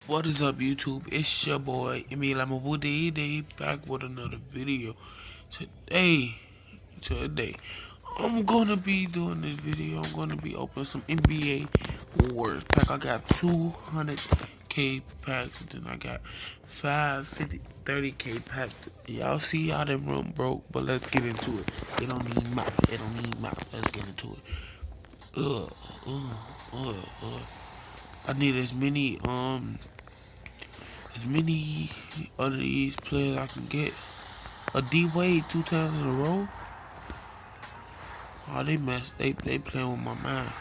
What is up, YouTube? It's your boy Emil Day back with another video. Today, today, I'm gonna be doing this video. I'm gonna be opening some NBA Wars pack. I got 200k packs, and then I got 30k packs. Y'all see how them run broke, but let's get into it. It don't need mouth. It don't need mouth. Let's get into it. Ugh, I need as many of these players I can get. A D Wade 2 times in a row. Oh, they messed. They playing with my mind.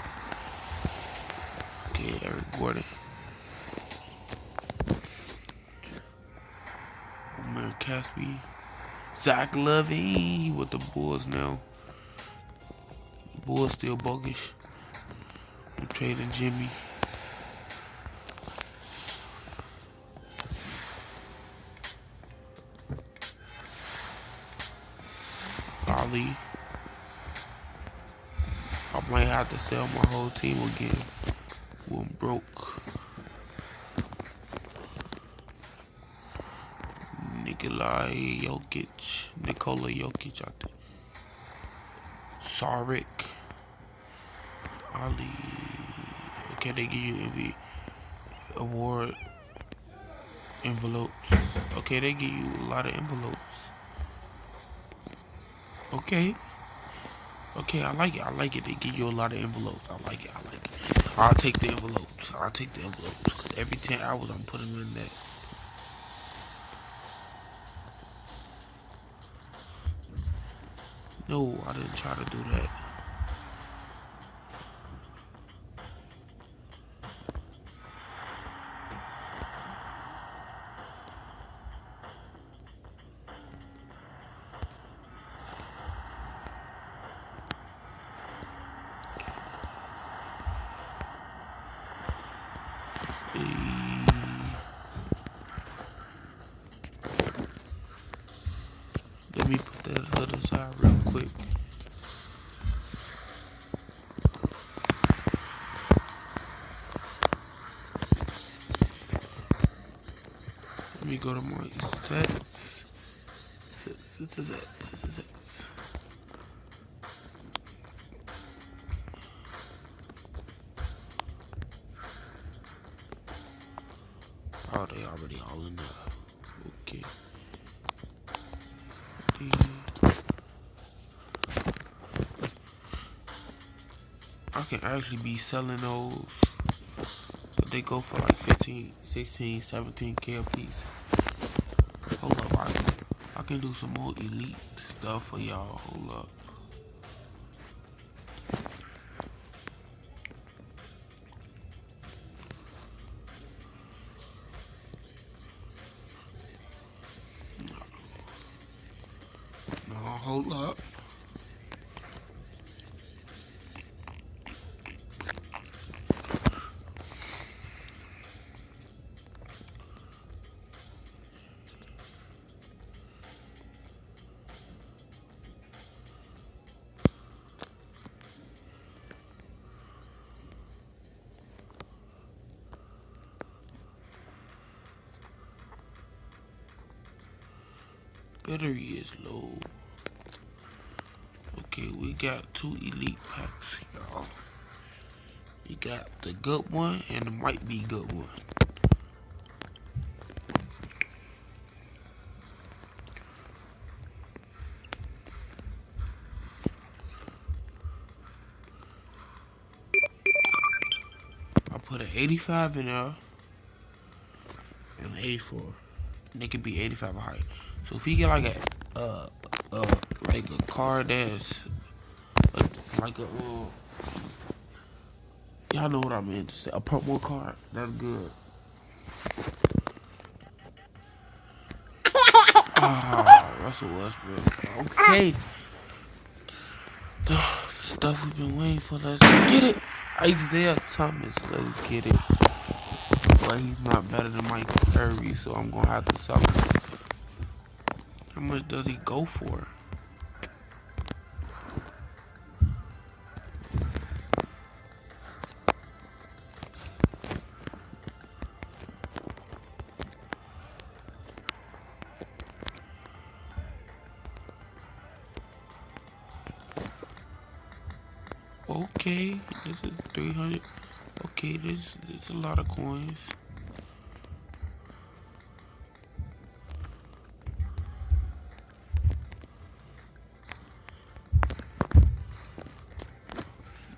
Okay, Eric Gordon, Omer Caspi, Zach Levine. He with the Bulls now. Bulls still bogus. I'm trading Jimmy. Ali. I might have to sell my whole team again. I'm broke. Nikola Jokic, I think. Saric. Ali. Okay, they give you MVP award envelopes. Okay, they give you a lot of envelopes. Okay. Okay, I like it. I like it. They give you a lot of envelopes. I like it. I like it. I'll take the envelopes. I'll take the envelopes. 'Cause every 10 hours I'm putting in that. No, I didn't try to do that. Let me put that to the side real quick. Let me go to my stats. Stats. Oh, they already all in there. Okay. I can actually be selling those. But they go for like 15, 16, 17k a piece. Hold up, I can do some more elite stuff for y'all. Hold up. No, hold up. Battery is low. Okay, we got 2 elite packs, y'all. You got the good one and the might be good one. I put an 85 in there and an 84. And they could be 85 or higher. So if you get like a car that's like a y'all know what I meant to say, a purple card, that's good. Russell Westbrook. Okay. The stuff we've been waiting for, let's get it. Isaiah Thomas, let's get it. But he's not better than Mike Curry, so I'm gonna have to sell him. How much does he go for? Okay, this is 300. Okay, this a lot of coins.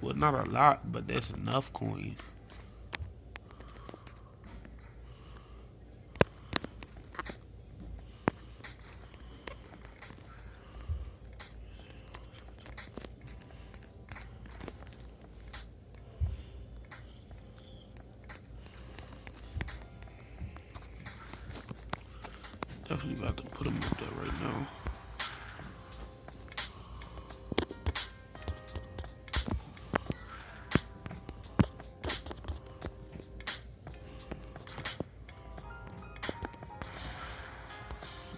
Well, not a lot, but that's enough coins. Definitely about to put them up there right now.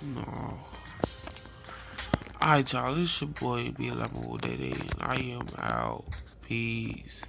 No. Alright, y'all. This your boy, Be 11 with that. I am out. Peace.